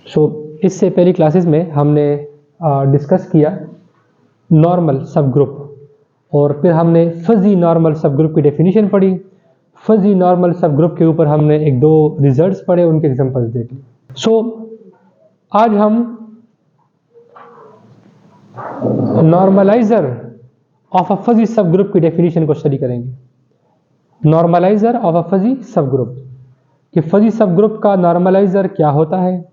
इससे पहली क्लासेस में हमने डिस्कस किया नॉर्मल सब ग्रुप, और फिर हमने फजी नॉर्मल सब ग्रुप की डेफिनेशन पढ़ी। फजी नॉर्मल सब ग्रुप के ऊपर हमने एक दो रिजल्ट्स पढ़े, उनके एग्जांपल्स देख लिए। आज हम नॉर्मलाइजर ऑफ अ फजी सब ग्रुप की डेफिनेशन को स्टडी करेंगे। नॉर्मलाइजर ऑफ अ फजी सब ग्रुप, कि फजी सब ग्रुप का नॉर्मलाइजर क्या होता है,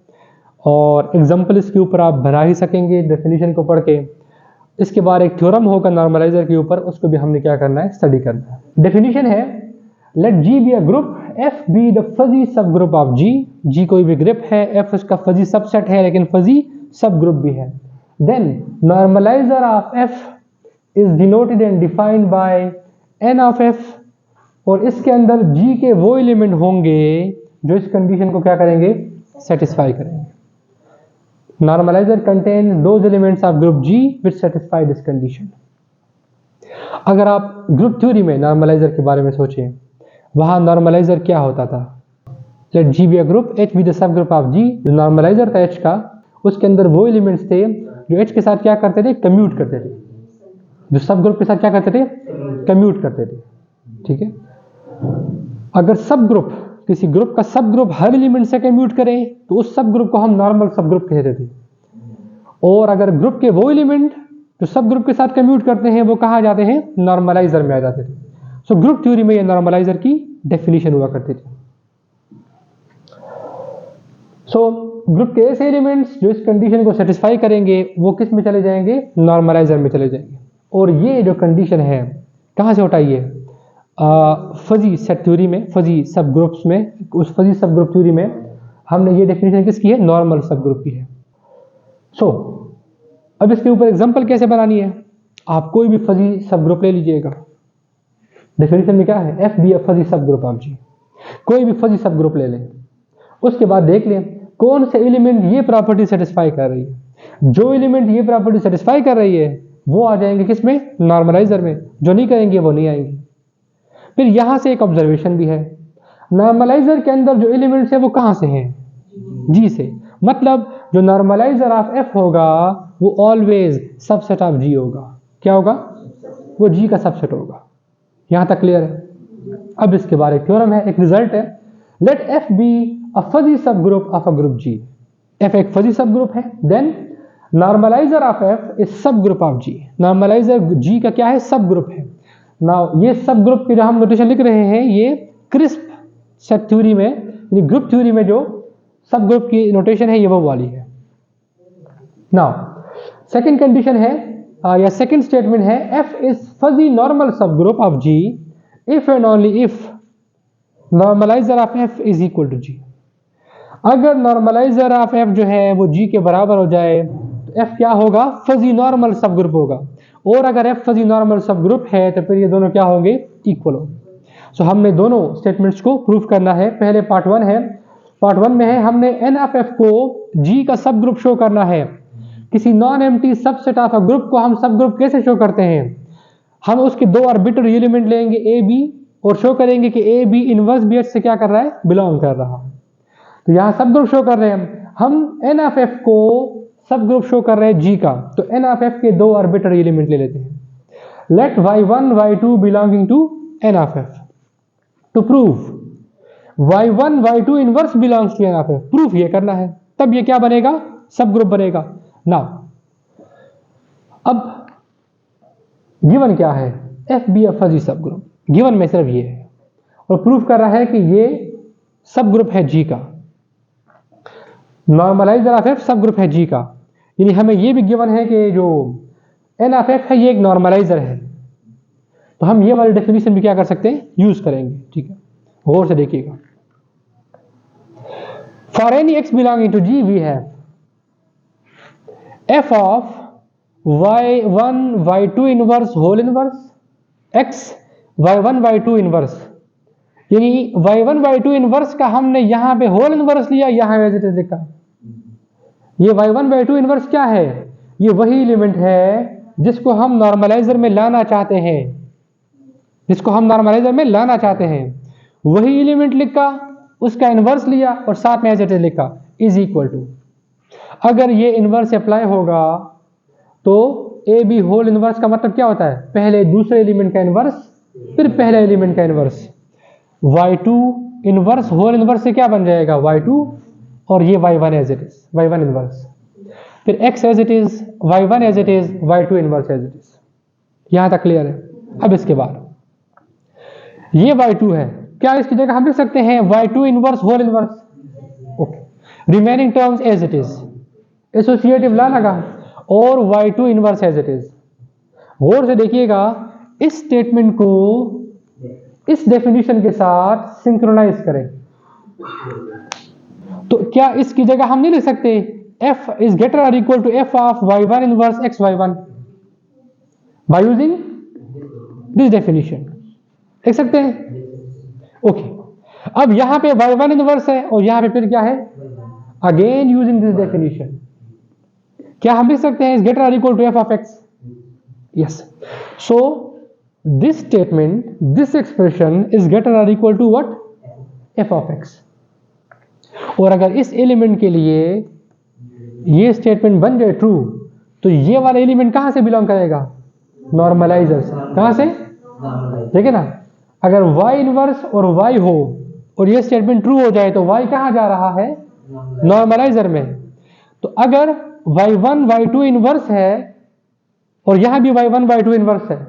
और एग्जांपल इसके ऊपर आप बना ही सकेंगे डेफिनेशन को पढ़ के। इसके बाद एक थ्योरम होगा नॉर्मलाइजर के ऊपर, उसको भी हमने क्या करना है, स्टडी करना है। डेफिनेशन है, let G be a group, F be the fuzzy subgroup of G. G कोई भी ग्रुप है, एफ उसका फजी सबसेट है, लेकिन फजी सब ग्रुप भी है। Then normaliser of F is denoted and defined by N of F, और इसके अंदर जी के वो एलिमेंट होंगे जो इस कंडीशन को क्या करेंगे, सेटिस्फाई करेंगे। Normalizer contains those elements of group G which satisfy this condition. अगर आप ग्रुप थ्योरी में नॉर्मलाइजर के बारे में सोचें, वहां नॉर्मलाइजर क्या होता था। Let G be a group, H be the subgroup of G। जो नॉर्मलाइजर था H का, उसके अंदर वो एलिमेंट्स थे जो H के साथ क्या करते थे, कम्यूट करते थे। जो सब ग्रुप के साथ क्या करते थे, कम्यूट करते थे। ठीक है। अगर सब ग्रुप, किसी ग्रुप का सब ग्रुप हर एलिमेंट से कम्यूट करें तो उस सब ग्रुप को हम नॉर्मल सब ग्रुप कहते थे। और अगर ग्रुप के वो एलिमेंट जो सब ग्रुप के साथ कम्यूट करते हैं वो कहाँ जाते हैं, नॉर्मलाइजर में आ जाते थे। ग्रुप थ्योरी में ये नॉर्मलाइजर की डेफिनेशन हुआ करती थी। ग्रुप के ऐसे एलिमेंट्स जो इस कंडीशन को सेटिस्फाई करेंगे वो किस में चले जाएंगे, नॉर्मलाइजर में चले जाएंगे। और ये जो कंडीशन है कहाँ से उठाई है, फजी सेट थ्योरी में, फजी सब ग्रुप्स में। उस फजी सब ग्रुप थ्योरी में हमने ये डेफिनेशन किसकी है, नॉर्मल सब ग्रुप की है। अब इसके ऊपर एग्जांपल कैसे बनानी है, आप कोई भी फजी सब ग्रुप ले लीजिएगा। डेफिनेशन में क्या है, F be a fuzzy subgroup of जी। कोई भी फजी सब ग्रुप ले लें, उसके बाद देख लें कौन से एलिमेंट ये प्रॉपर्टी सेटिस्फाई कर रही है। जो एलिमेंट ये प्रॉपर्टी सेटिस्फाई कर रही है वो आ जाएंगे किसमें, नॉर्मलाइजर में। जो नहीं करेंगे वो नहीं आएंगे। फिर यहां से एक ऑब्जर्वेशन भी है, नॉर्मलाइजर के अंदर जो एलिमेंट्स है वो कहां से हैं, जी से। मतलब जो नॉर्मलाइजर ऑफ एफ होगा वो ऑलवेज सबसेट ऑफ जी होगा। क्या होगा, वो जी का सबसेट होगा। यहां तक क्लियर है। अब इसके बाद एक थ्योरम है, एक रिजल्ट है, let F be a fuzzy subgroup of a group G. F एक फजी सब ग्रुप है, then normaliser of F is subgroup of G. Normaliser G का क्या है, सब ग्रुप है। नाउ ये सब ग्रुप की जो हम नोटेशन लिख रहे हैं, ये क्रिस्प सेट थ्योरी में, यानी ग्रुप थ्योरी में जो सब ग्रुप की नोटेशन है ये वो वाली है। नाउ सेकंड कंडीशन है, या सेकंड स्टेटमेंट है, F is fuzzy normal subgroup of G if and only if normaliser of F is equal to G. अगर नॉर्मलाइजर ऑफ एफ जो है वो जी के बराबर हो जाए तो एफ क्या होगा, फजी नॉर्मल सब ग्रुप होगा। और अगर F fuzzy normal subgroup है तो फिर ये दोनों क्या होंगे, इक्वल होंगे। हमने दोनों स्टेटमेंट्स को प्रूफ करना है। पहले पार्ट वन है, पार्ट वन में है हमने एन ऑफ एफ को जी का सब ग्रुप शो करना है। किसी non empty subset of a group को हम सब ग्रुप कैसे शो करते हैं, हम उसके दो आर्बिट्ररी एलिमेंट लेंगे ए बी और शो करेंगे कि A B inverse B H से क्या कर रहा है, बिलोंग कर रहा है। तो यहां सब ग्रुप शो कर रहे हैं हम एन ऑफ एफ को सब ग्रुप शो कर रहे हैं जी का, तो एन ऑफ एफ के दो आर्बिट्ररी एलिमेंट ले लेते हैं। Let y1 y2 belonging to N of F. To prove y1 y2 inverse belongs to N of F, proof ये करना है, तब ये क्या बनेगा, सब ग्रुप बनेगा। नाउ अब गिवन क्या है, एफ बी अ फजी सब ग्रुप, गिवन में सिर्फ ये है, और प्रूफ कर रहा है कि ये सब ग्रुप है जी का। नॉर्मलाइजर ऑफ एफ सब ग्रुप है जी का, यानी हमें ये भी गिवन है कि जो एन ऑफ एफ है ये एक नॉर्मलाइजर है। तो हम ये वाली डेफिनेशन भी क्या कर सकते हैं, यूज करेंगे। ठीक है, गौर से देखिएगा। For any X belonging to G we have F of y1 y2 inverse whole inverse x y1 y2 inverse, यानी y1 y2 इनवर्स का हमने यहां पे होल इनवर्स लिया, यहां एज इट इज लिखा। ये y1 y2 इनवर्स क्या है, ये वही एलिमेंट है जिसको हम नॉर्मलाइजर में लाना चाहते हैं, जिसको हम नॉर्मलाइजर में लाना चाहते हैं। वही एलिमेंट लिखा, उसका इनवर्स लिया और साथ में एज इट इज लिखा, इज इक्वल टू। अगर ये इन्वर्स अप्लाई होगा तो ए बी होल इन्वर्स का मतलब क्या होता है, पहले दूसरे एलिमेंट का इन्वर्स फिर पहले एलिमेंट का inverse. y2 inverse whole inverse से क्या बन जाएगा y2 और ये y1 as it is, y1 inverse, फिर x as it is, y1 as it is, y2 inverse as it is. यहां तक क्लियर है? अब इसके बाद ये y2 है, क्या इसकी जगह हम लिख सकते हैं y2 inverse whole inverse? Okay, remaining terms as it is, associative law लगा, और y2 inverse as it is. गौर से देखिएगा, इस स्टेटमेंट को इस डेफिनेशन के साथ सिंक्रोनाइज करें। तो क्या इसकी जगह हम नहीं लिख सकते f इज ग्रेटर और equal to f of y1 inverse x y1 by using this definition? लिख सकते हैं? ओके, अब यहां पे y1 इनवर्स है और यहां पे फिर क्या है, अगेन यूजिंग दिस डेफिनेशन, क्या हम लिख सकते हैं इज ग्रेटर और equal to f of x? Yes. So this statement, this expression is greater और equal to what? f of x। और अगर इस एलिमेंट के लिए ये स्टेटमेंट बन जाए ट्रू, तो ये वाला एलिमेंट कहां से बिलोंग करेगा? नॉर्मलाइजर से। कहां से? देखिए ना, अगर y इनवर्स और y हो और ये स्टेटमेंट ट्रू हो जाए तो y कहां जा रहा है? नॉर्मलाइजर में। तो अगर y1 y2 इनवर्स है और यहां भी y1 y2 इनवर्स है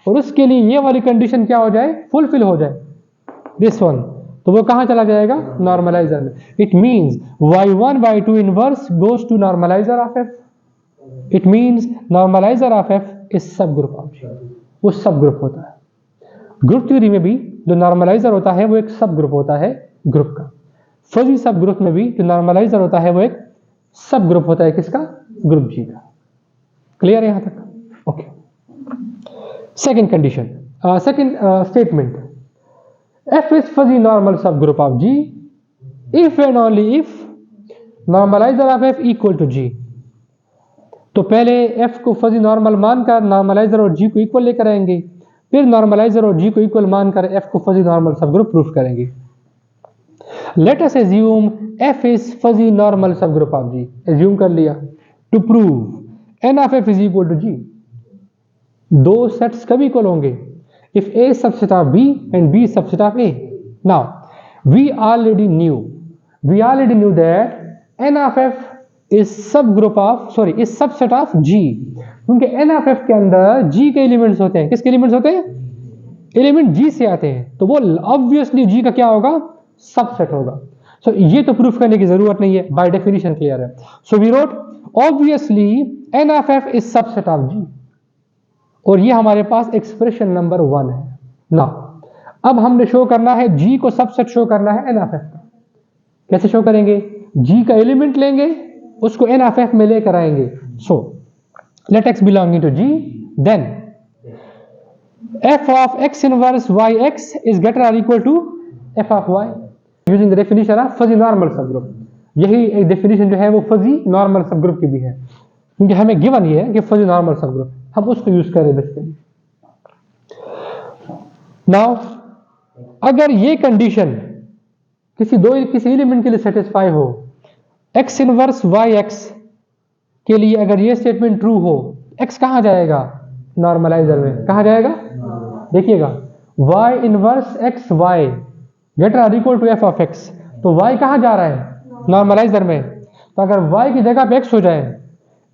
और उसके लिए ये वाली कंडीशन क्या हो जाए, फुलफिल हो जाए, दिस वन, तो वो कहां चला जाएगा? नॉर्मलाइजर में। It means y1 y2 inverse goes to normalizer of f। It means normalizer of f is subgroup of g। वो सब ग्रुप होता है। ग्रुप थ्योरी में भी जो नॉर्मलाइजर होता है वो एक सब ग्रुप होता है ग्रुप का। फजी सब ग्रुप में भी जो नॉर्मलाइजर होता है वो एक सब ग्रुप होता है किसका? ग्रुप जी का। क्लियर है यहां तक? Okay. Second condition, second statement, f is fuzzy normal subgroup of G if and only if normalizer of f equal to G। तो पहले f को फजी नॉर्मल मानकर नॉर्मलाइजर और g को इक्वल लेकर आएंगे, फिर नॉर्मलाइजर और g को इक्वल मानकर f को फजी नॉर्मल सबग्रुप प्रूफ करेंगे। Let us assume f is fuzzy normal subgroup of G। Assume कर लिया। To prove n of f is equal to G, दो सेट्स कभी इक्वल होंगे if A is subset of B and B is subset of A। Now we already knew that n of f is subgroup of is subset of G, क्योंकि n of f के अंदर G के elements होते हैं। किसके elements होते हैं? Element G से आते हैं, तो वो ऑब्वियसली G का क्या होगा? सबसेट होगा। सो ये तो प्रूफ करने की जरूरत नहीं है, बाय डेफिनेशन क्लियर है। So we wrote obviously n of f is subset of G, और ये हमारे पास एक्सप्रेशन नंबर 1 है ना। अब हमने शो करना है G को सबसेट शो करना है n ऑफ f का। कैसे शो करेंगे? G का एलिमेंट लेंगे, उसको n ऑफ f में लेकर आएंगे। So let x belonging to G, then f of x inverse yx is greater और equal to f of y using the definition of fuzzy normal subgroup. यही एक definition जो है वो फजी नॉर्मल सबग्रुप की भी है, क्योंकि हमें गिवन ये है कि फजी नॉर्मल सबग्रुप, हम उसको यूज करें बेसिकली। नाउ अगर ये कंडीशन किसी एलिमेंट के लिए सेटिस्फाई हो, x इनवर्स yx के लिए अगर ये स्टेटमेंट ट्रू हो, x कहां जाएगा? नॉर्मलाइजर में। कहां जाएगा? देखिएगा, y inverse x y greater और equal to f of x, तो y कहां जा रहा है? नॉर्मलाइजर में। तो अगर y की जगह पे x हो जाए,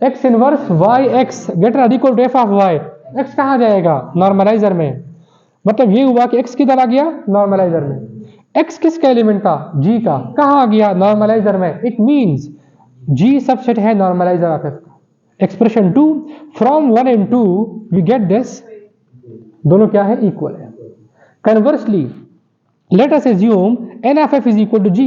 x इनवर्स yx ग्रेटर और equal to f of y, x कहां जाएगा? नॉर्मलाइजर में। मतलब ये हुआ कि x किधर आ गया? नॉर्मलाइजर में। x किसका एलिमेंट था? G का। कहां आ गया? नॉर्मलाइजर में। इट मींस G सबसेट है नॉर्मलाइजर ऑफ f का। Expression 2 from 1 and 2 we get this, दोनों क्या है? इक्वल है। Conversely let us assume n of f is equal to G।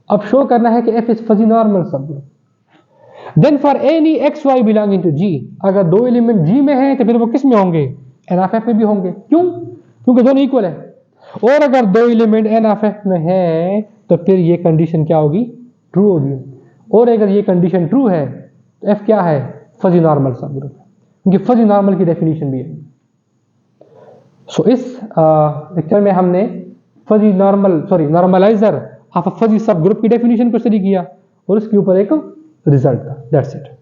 अब शो करना है कि f is fuzzy normal subgroup. Then for any X Y belonging to G, अगर दो एलिमेंट G में है तो फिर वो किस में होंगे? n ऑफ f में भी होंगे। क्यों? क्योंकि दोनों इक्वल है। और अगर दो एलिमेंट n ऑफ f में है तो फिर ये कंडीशन क्या होगी? ट्रू होगी। और अगर ये कंडीशन ट्रू है तो f क्या है? फजी नॉर्मल सबग्रुप, क्योंकि फजी नॉर्मल की डेफिनेशन भी है। सो इस लेक्चर में हमने fuzzy normaliser of a fuzzy सब ग्रुप की डेफिनेशन को स्टडी किया, और उसके ऊपर एक रिजल्ट था, दैट्स इट।